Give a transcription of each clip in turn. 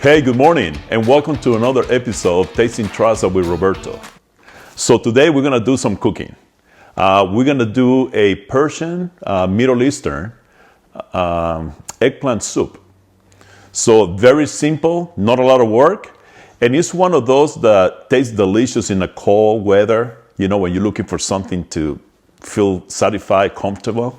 Hey, good morning, and welcome to another episode of Tasting Trazza with Roberto. So today we're gonna do some cooking. We're gonna do a Persian, Middle Eastern eggplant soup. So very simple, not a lot of work, and it's one of those that tastes delicious in the cold weather, you know, when you're looking for something to feel satisfied, comfortable.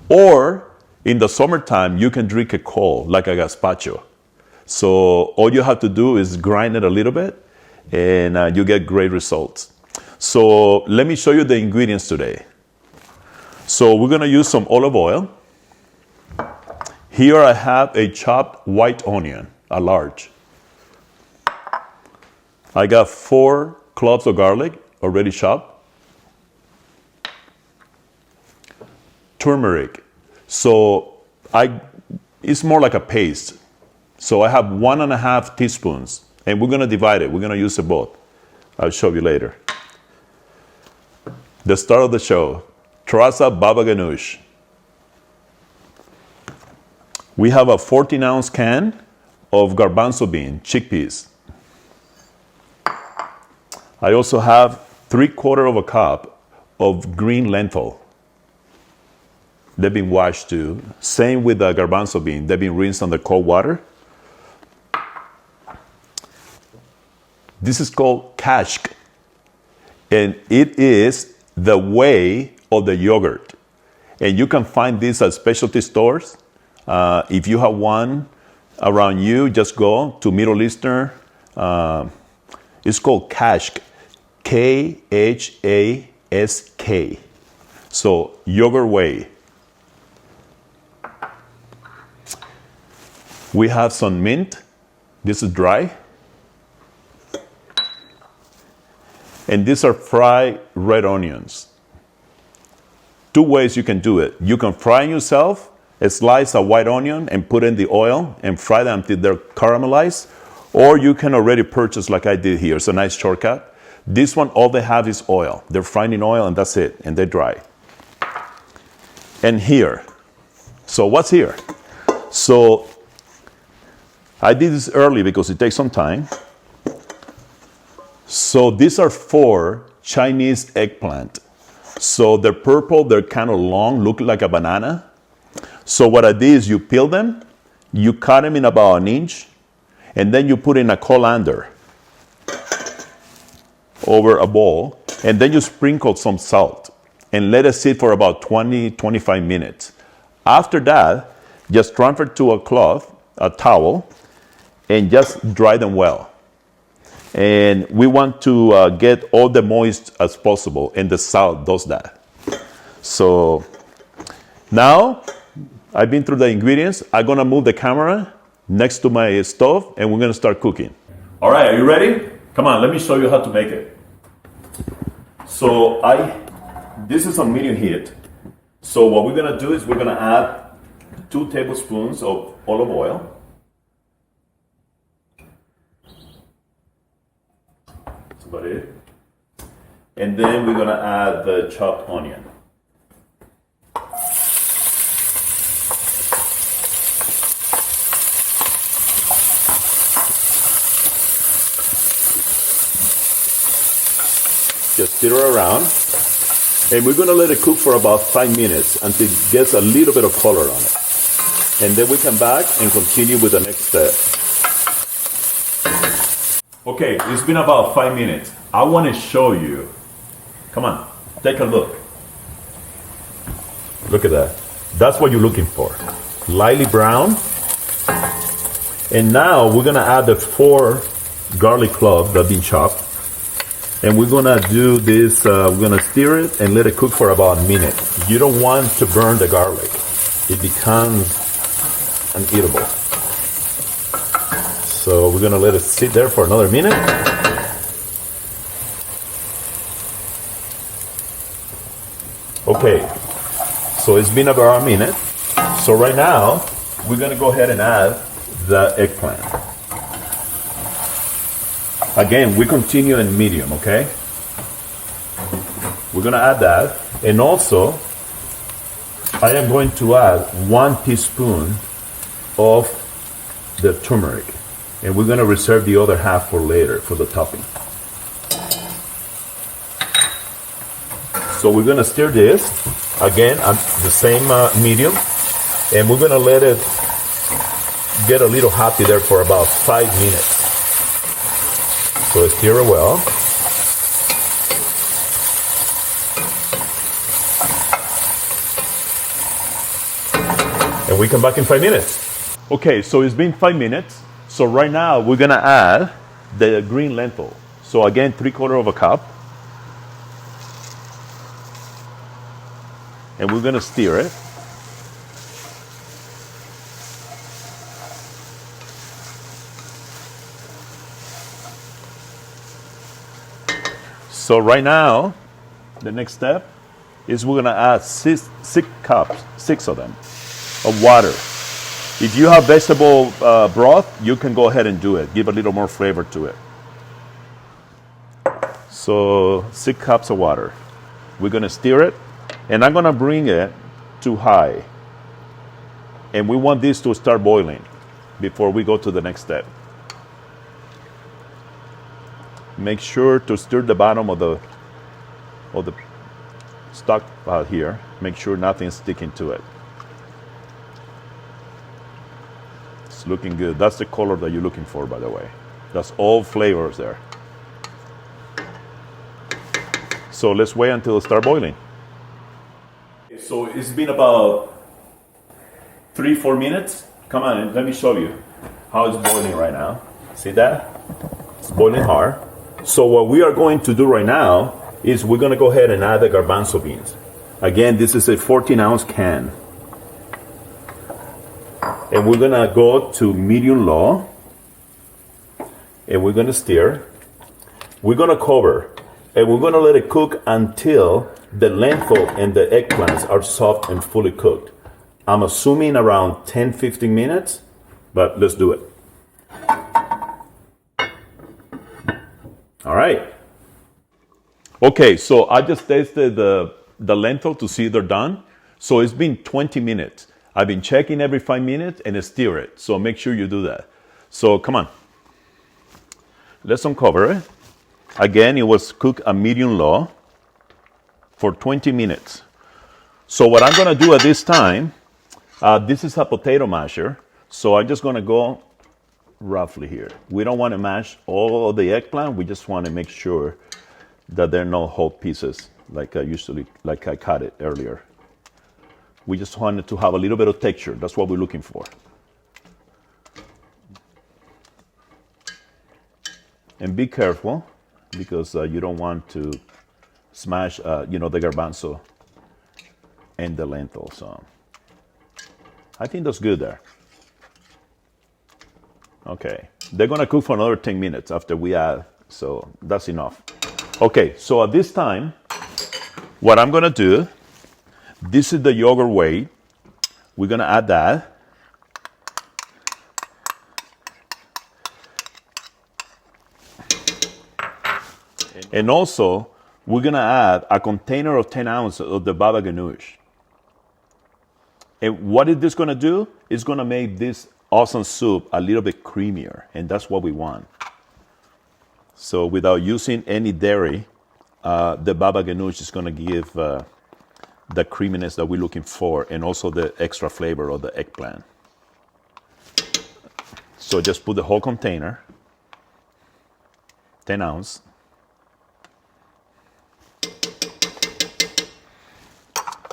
Or in the summertime, you can drink it cold, like a gazpacho. So all you have to do is grind it a little bit, and you get great results. So let me show you the ingredients today. So we're gonna use some olive oil. Here I have a chopped white onion, a large. I got 4 cloves of garlic, already chopped. Turmeric. So it's more like a paste. So I have 1.5 teaspoons, and we're gonna divide it. We're gonna use it both. I'll show you later. The start of the show, Trazza Baba Ghanooj. We have a 14-ounce can of garbanzo bean, chickpeas. I also have 3/4 cup of green lentil. They've been washed too. Same with the garbanzo bean. They've been rinsed under cold water. This is called Kashk, and it is the whey of the yogurt. And you can find this at specialty stores. If you have one around you, just go to Middle Eastern. It's called Kashk, K-H-A-S-K. So yogurt whey. We have some mint. This is dry. And these are fried red onions. 2 ways you can do it. You can fry yourself, a slice of white onion and put in the oil and fry them until they're caramelized. Or you can already purchase like I did here. It's a nice shortcut. This one, all they have is oil. They're frying in oil and that's it, and they're dry. And here, so what's here? So I did this early because it takes some time. So these are 4 Chinese eggplant. So they're purple, they're kind of long, look like a banana. So what I did is you peel them, you cut them in about 1 inch, and then you put in a colander over a bowl, and then you sprinkle some salt and let it sit for about 20-25 minutes. After that, just transfer to a cloth, a towel, and just dry them well. And we want to get all the moist as possible, and the salt does that. So now I've been through the ingredients. I'm gonna move the camera next to my stove, and we're gonna start cooking. All right, are you ready? Come on, let me show you how to make it. So this is on medium heat. So what we're gonna do is we're gonna add 2 tablespoons of olive oil. About it. And then we're gonna add the chopped onion. Just stir around, and we're gonna let it cook for about 5 minutes until it gets a little bit of color on it. And then we come back and continue with the next step. Okay, it's been about 5 minutes. I want to show you. Come on, take a look. Look at that. That's what you're looking for. Lightly brown. And now we're gonna add the 4 garlic cloves that have been chopped. And we're gonna do this, we're gonna stir it and let it cook for about 1 minute. You don't want to burn the garlic. It becomes uneatable. So we're gonna let it sit there for another minute. Okay, so it's been about 1 minute. So right now, we're gonna go ahead and add the eggplant. Again, we continue in medium, okay? We're gonna add that. And also, I am going to add 1 teaspoon of the turmeric. And we're gonna reserve the other half for later, for the topping. So we're gonna stir this, again, at the same medium, and we're gonna let it get a little happy there for about 5 minutes. So stir it well. And we come back in 5 minutes. Okay, so it's been 5 minutes. So right now we're gonna add the green lentil. So again, 3/4 cup. And we're gonna stir it. So right now, the next step is we're gonna add six cups, 6 of them, of water. If you have vegetable broth, you can go ahead and do it. Give a little more flavor to it. So 6 cups of water. We're gonna stir it, and I'm gonna bring it to high. And we want this to start boiling before we go to the next step. Make sure to stir the bottom of the stock pot here. Make sure nothing's sticking to it. It's looking good. That's the color that you're looking for, by the way. That's all flavors there. So let's wait until it starts boiling. So it's been about 3-4 minutes. Come on, let me show you how it's boiling right now. See that? It's boiling hard. So what we are going to do right now is we're going to go ahead and add the garbanzo beans. Again, this is a 14-ounce can. And we're going to go to medium-low. And we're going to stir. We're going to cover. And we're going to let it cook until the lentil and the eggplants are soft and fully cooked. I'm assuming around 10-15 minutes, but let's do it. All right. Okay, so I just tasted the lentil to see they're done. So it's been 20 minutes. I've been checking every 5 minutes and stir it. So make sure you do that. So come on. Let's uncover it. Again, it was cooked at medium-low for 20 minutes. So what I'm going to do at this time, this is a potato masher. So I'm just going to go roughly here. We don't want to mash all of the eggplant. We just want to make sure that there are no whole pieces like I cut it earlier. We just want it to have a little bit of texture. That's what we're looking for. And be careful because you don't want to smash, the garbanzo and the lentil. So I think that's good there. Okay, they're gonna cook for another 10 minutes after we add, so that's enough. Okay, so at this time, what I'm gonna do, this is the yogurt whey. We're gonna add that. And also, we're gonna add a container of 10 ounces of the baba Ghanooj. And what is this gonna do? It's gonna make this awesome soup a little bit creamier, and that's what we want. So without using any dairy, the baba Ghanooj is gonna give the creaminess that we're looking for, and also the extra flavor of the eggplant. So just put the whole container, 10 ounce.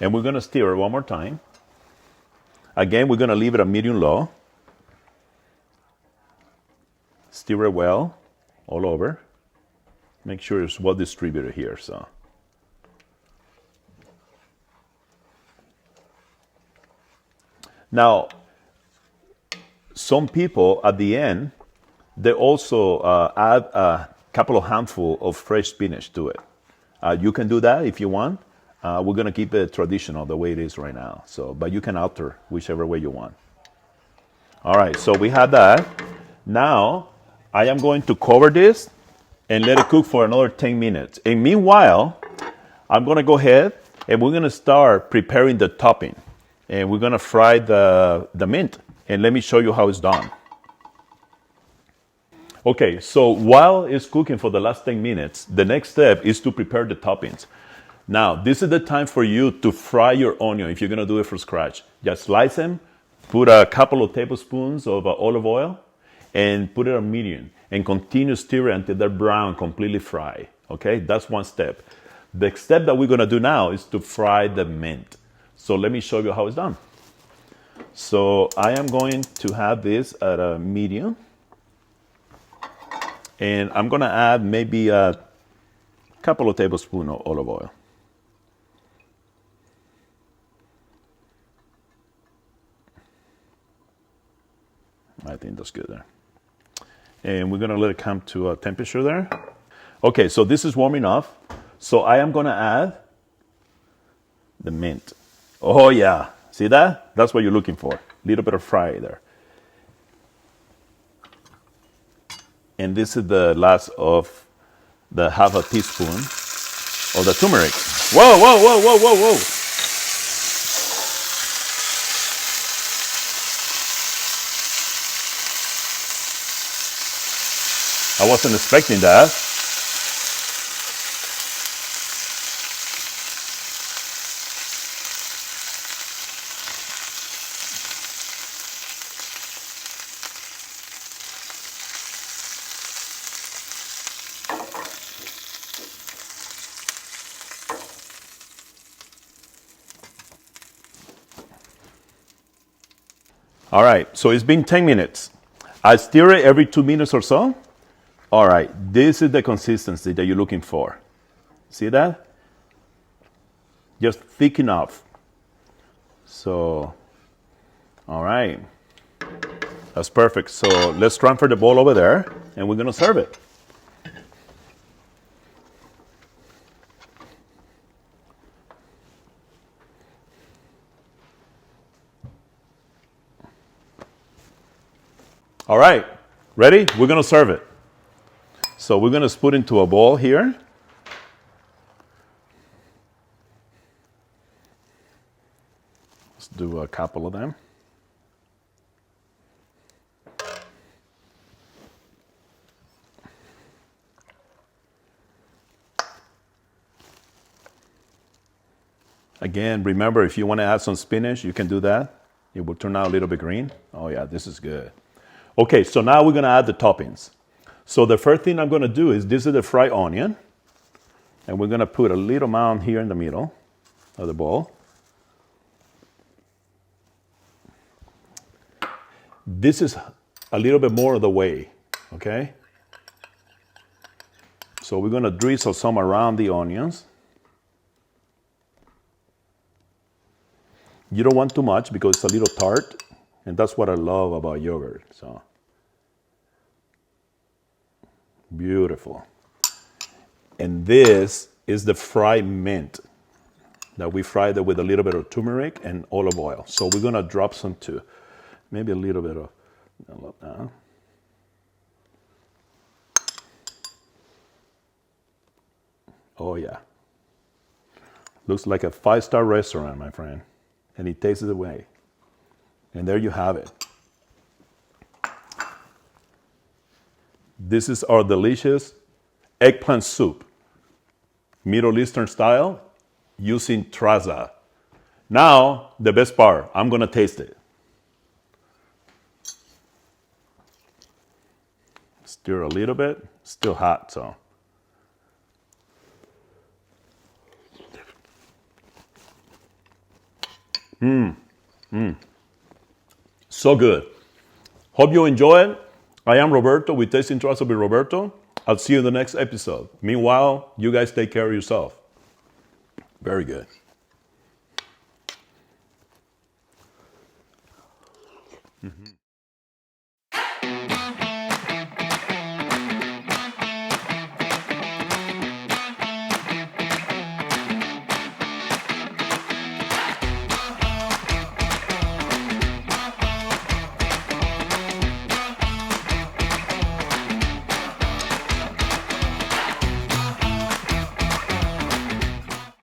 And we're gonna stir it one more time. Again, we're gonna leave it at medium-low. Stir it well, all over. Make sure it's well distributed here. So, now, some people at the end, they also add a couple of handfuls of fresh spinach to it. You can do that if you want. We're gonna keep it traditional the way it is right now. So, but you can alter whichever way you want. All right, so we have that. Now, I am going to cover this and let it cook for another 10 minutes. And meanwhile, I'm gonna go ahead and we're gonna start preparing the topping. And we're gonna fry the mint. And let me show you how it's done. Okay, so while it's cooking for the last 10 minutes, the next step is to prepare the toppings. Now, this is the time for you to fry your onion if you're gonna do it from scratch. Just slice them, put a couple of tablespoons of olive oil, and put it on medium, and continue stirring until they're brown, completely fried. Okay, that's one step. The step that we're gonna do now is to fry the mint. So let me show you how it's done. So I am going to have this at a medium. And I'm gonna add maybe a couple of tablespoons of olive oil. I think that's good there. And we're gonna let it come to a temperature there. Okay, so this is warming up. So I am gonna add the mint. Oh yeah, see that? That's what you're looking for. A little bit of fry there. And this is the last of the half a teaspoon of the turmeric. Whoa, whoa, whoa, whoa, whoa, whoa. I wasn't expecting that. All right, so it's been 10 minutes. I stir it every 2 minutes or so. All right, this is the consistency that you're looking for. See that? Just thick enough. So, all right. That's perfect. So let's transfer the bowl over there and we're gonna serve it. All right, ready? We're gonna serve it. So we're gonna put into a bowl here. Let's do a couple of them. Again, remember, if you want to add some spinach, you can do that. It will turn out a little bit green. Oh yeah, this is good. Okay, so now we're gonna add the toppings. So the first thing I'm gonna do is, this is the fried onion. And we're gonna put a little amount here in the middle of the bowl. This is a little bit more of the whey, okay? So we're gonna drizzle some around the onions. You don't want too much because it's a little tart, and that's what I love about yogurt. So beautiful. And this is the fried mint that we fried it with a little bit of turmeric and olive oil. So we're gonna drop some too. Maybe a little bit of, oh yeah. Looks like a 5-star restaurant, my friend. And it tastes the way. And there you have it. This is our delicious eggplant soup, Middle Eastern style, using trazza. Now, the best part, I'm gonna taste it. Stir a little bit, still hot, so. So good. Hope you enjoy it. I am Roberto with Tasting Trazza with Roberto. I'll see you in the next episode. Meanwhile, you guys take care of yourself. Very good. Mm-hmm.